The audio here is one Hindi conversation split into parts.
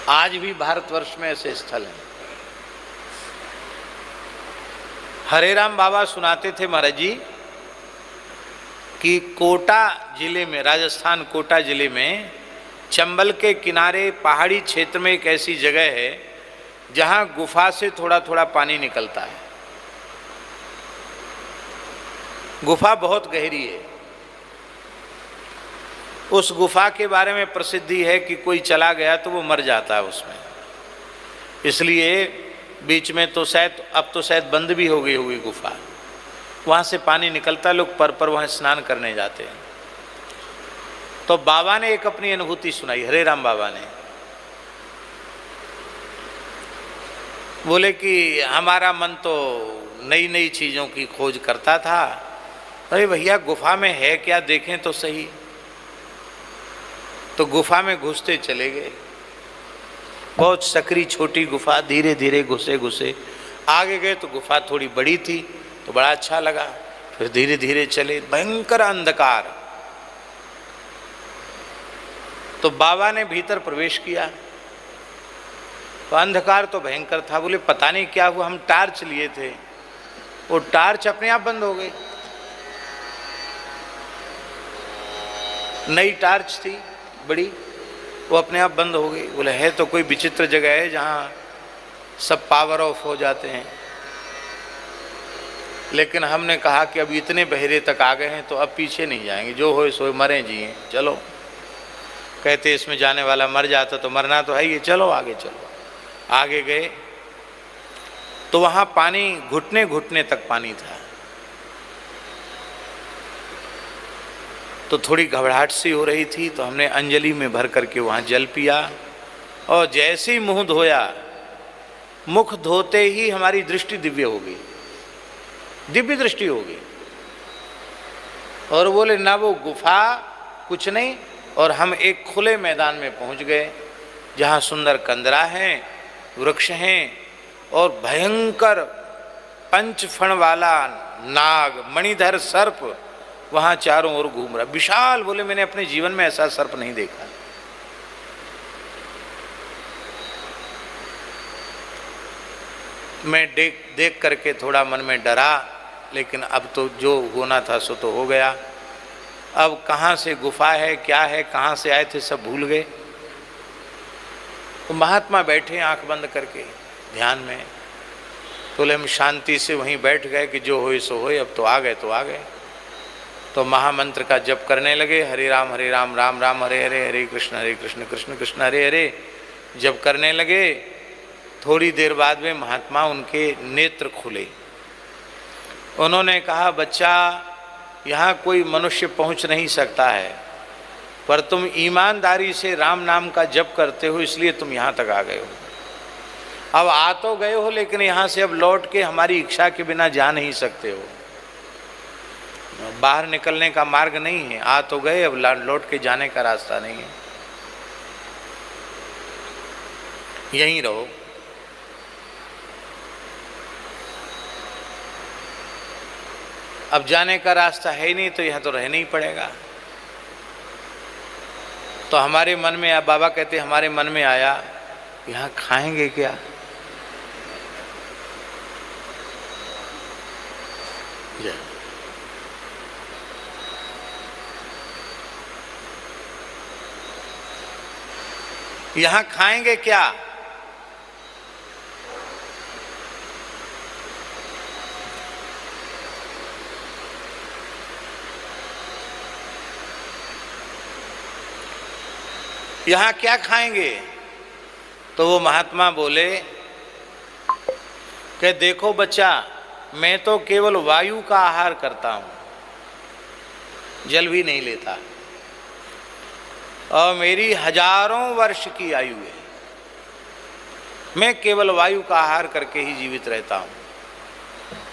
आज भी भारतवर्ष में ऐसे स्थल हैं। हरे राम बाबा सुनाते थे महाराज जी कि कोटा जिले में, राजस्थान कोटा जिले में चंबल के किनारे पहाड़ी क्षेत्र में एक ऐसी जगह है जहां गुफा से थोड़ा थोड़ा पानी निकलता है। गुफा बहुत गहरी है। उस गुफा के बारे में प्रसिद्धि है कि कोई चला गया तो वो मर जाता है उसमें, इसलिए बीच में तो शायद, अब तो शायद बंद भी हो गई होगी गुफा। वहाँ से पानी निकलता, लोग पर वहाँ स्नान करने जाते हैं। तो बाबा ने एक अपनी अनुभूति सुनाई, हरे राम बाबा ने। बोले कि हमारा मन तो नई नई चीज़ों की खोज करता था। अरे भैया गुफा में है क्या, देखें तो सही। तो गुफा में घुसते चले गए। बहुत सकरी छोटी गुफा, धीरे धीरे घुसे घुसे आगे गए तो गुफा थोड़ी बड़ी थी तो बड़ा अच्छा लगा। फिर धीरे धीरे चले, भयंकर अंधकार। तो बाबा ने भीतर प्रवेश किया तो अंधकार तो भयंकर था। बोले पता नहीं क्या हुआ, हम टार्च लिए थे, वो टार्च अपने आप बंद हो गई। नई टार्च थी बड़ी, वो अपने आप बंद हो गई। बोले है तो कोई विचित्र जगह है जहाँ सब पावर ऑफ हो जाते हैं। लेकिन हमने कहा कि अब इतने बहरे तक आ गए हैं तो अब पीछे नहीं जाएंगे, जो हो सो मरे जिए, चलो। कहते इसमें जाने वाला मर जाता तो मरना तो है ही, चलो आगे चलो। आगे गए तो वहाँ पानी घुटने घुटने तक पानी था। तो थोड़ी घबराहट सी हो रही थी तो हमने अंजलि में भर करके वहाँ जल पिया और जैसे ही मुंह धोया, मुख धोते ही हमारी दृष्टि दिव्य हो गई, दिव्य दृष्टि हो गई। और बोले ना वो गुफा कुछ नहीं, और हम एक खुले मैदान में पहुँच गए जहाँ सुंदर कंदरा हैं, वृक्ष हैं और भयंकर पंचफण वाला नाग, मणिधर सर्प वहाँ चारों ओर घूम रहा, विशाल। बोले मैंने अपने जीवन में ऐसा सर्प नहीं देखा। मैं देख करके थोड़ा मन में डरा, लेकिन अब तो जो होना था सो तो हो गया। अब कहाँ से गुफा है, क्या है, कहाँ से आए थे, सब भूल गए। तो महात्मा बैठे आंख बंद करके ध्यान में। बोले हम शांति से वहीं बैठ गए कि जो होए सो होए, अब तो आ गए तो आ गए। तो महामंत्र का जप करने लगे, हरे राम राम राम हरे हरे, हरे कृष्ण कृष्ण कृष्ण हरे हरे जप करने लगे। थोड़ी देर बाद में महात्मा उनके नेत्र खुले। उन्होंने कहा बच्चा, यहाँ कोई मनुष्य पहुँच नहीं सकता है, पर तुम ईमानदारी से राम नाम का जप करते हो इसलिए तुम यहाँ तक आ गए हो। अब आ तो गए हो, लेकिन यहाँ से अब लौट के हमारी इच्छा के बिना जा नहीं सकते हो। बाहर निकलने का मार्ग नहीं है। आ तो गए, अब लौट के जाने का रास्ता नहीं है, यहीं रहो। अब जाने का रास्ता है ही नहीं तो यहाँ तो रहना ही पड़ेगा। तो हमारे मन में, बाबा कहते हमारे मन में आया, यहाँ खाएंगे क्या? यहाँ खाएंगे क्या? यहाँ क्या खाएंगे? तो वो महात्मा बोले कि देखो बच्चा, मैं तो केवल वायु का आहार करता हूँ, जल भी नहीं लेता, और मेरी हजारों वर्ष की आयु है। मैं केवल वायु का आहार करके ही जीवित रहता हूँ।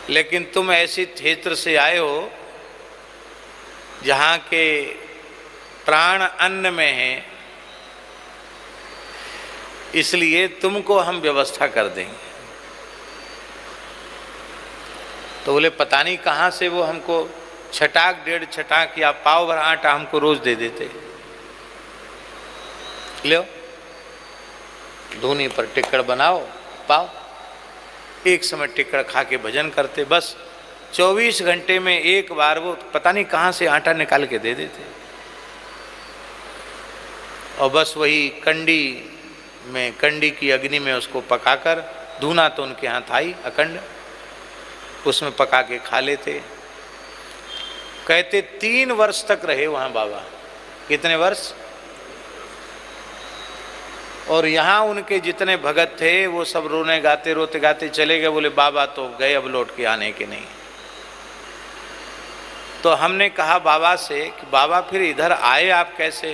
लेकिन तुम ऐसे क्षेत्र से आए हो जहाँ के प्राण अन्न में है, इसलिए तुमको हम व्यवस्था कर देंगे। तो बोले पता नहीं कहाँ से वो हमको छटाक डेढ़ छटाक या पाव भर आटा हमको रोज दे देते। लो धूनी पर टिक्कड़ बनाओ पाओ, एक समय टिक्कड़ खा के भजन करते, बस 24 घंटे में एक बार वो पता नहीं कहाँ से आटा निकाल के दे देते, और बस वही कंडी की अग्नि में उसको पकाकर, धूना तो उनके यहाँ था ही अखंड, उसमें पका के खा लेते। कहते 3 वर्ष तक रहे वहाँ बाबा। कितने वर्ष? और यहाँ उनके जितने भगत थे वो सब रोने गाते रोते गाते चले गए, बोले बाबा तो गए, अब लौट के आने के नहीं। तो हमने कहा बाबा से कि बाबा फिर इधर आए आप कैसे?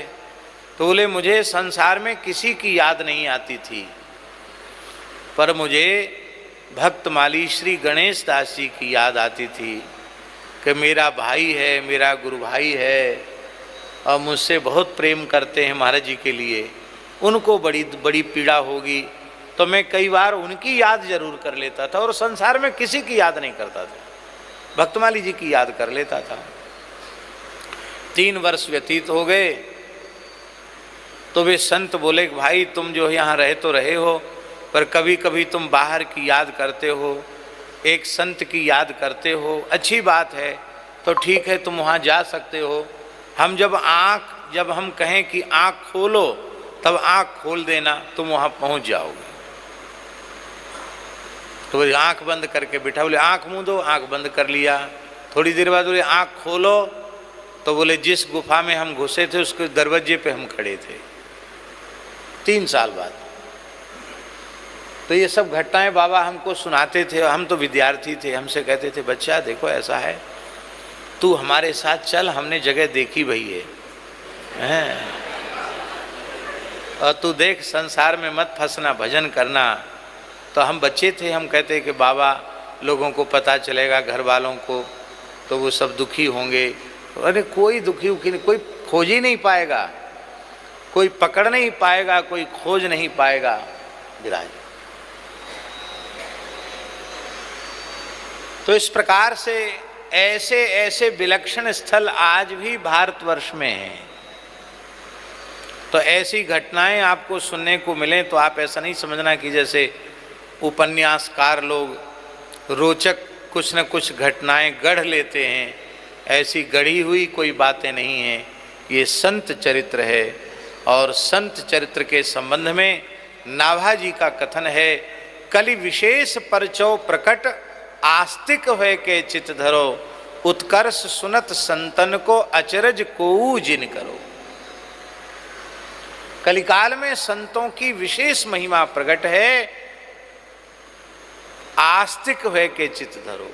तो बोले मुझे संसार में किसी की याद नहीं आती थी, पर मुझे भक्तमाली श्री गणेश दास जी की याद आती थी कि मेरा भाई है, मेरा गुरु भाई है, और मुझसे बहुत प्रेम करते हैं महाराज जी के लिए, उनको बड़ी बड़ी पीड़ा होगी। तो मैं कई बार उनकी याद जरूर कर लेता था और संसार में किसी की याद नहीं करता था, भक्तमाली जी की याद कर लेता था। 3 वर्ष व्यतीत हो गए तो वे संत बोले कि भाई तुम जो यहाँ रहे तो रहे हो, पर कभी कभी तुम बाहर की याद करते हो, एक संत की याद करते हो, अच्छी बात है, तो ठीक है तुम वहाँ जा सकते हो। हम जब हम कहें कि आँख खोलो तब आँख खोल देना, तुम वहाँ पहुँच जाओगे। तो बोले आँख बंद करके बिठा, बोले आँख मूंदो, आँख बंद कर लिया। थोड़ी देर बाद बोले आँख खोलो, तो बोले जिस गुफा में हम घुसे थे उसके दरवाजे पे हम खड़े थे। 3 साल बाद। तो ये सब घटनाएं बाबा हमको सुनाते थे, हम तो विद्यार्थी थे, हमसे कहते थे बच्चा देखो ऐसा है, तू हमारे साथ चल, हमने जगह देखी भई है, और तू देख संसार में मत फंसना, भजन करना। तो हम बच्चे थे, हम कहते कि बाबा लोगों को पता चलेगा, घर वालों को, तो वो सब दुखी होंगे। अरे कोई दुखी नहीं, कोई खोज ही नहीं पाएगा, कोई पकड़ नहीं पाएगा, कोई खोज नहीं पाएगा। विराज। तो इस प्रकार से ऐसे ऐसे विलक्षण स्थल आज भी भारतवर्ष में हैं। तो ऐसी घटनाएं आपको सुनने को मिलें तो आप ऐसा नहीं समझना कि जैसे उपन्यासकार लोग रोचक कुछ न कुछ घटनाएं गढ़ लेते हैं, ऐसी गढ़ी हुई कोई बातें नहीं हैं। ये संत चरित्र है, और संत चरित्र के संबंध में नाभाजी का कथन है, कलि विशेष परचौ प्रकट आस्तिक है के चित धरो, उत्कर्ष सुनत संतन को अचरज कोऊ जिन करो। कलिकाल में संतों की विशेष महिमा प्रकट है, आस्तिक है के चित धरो।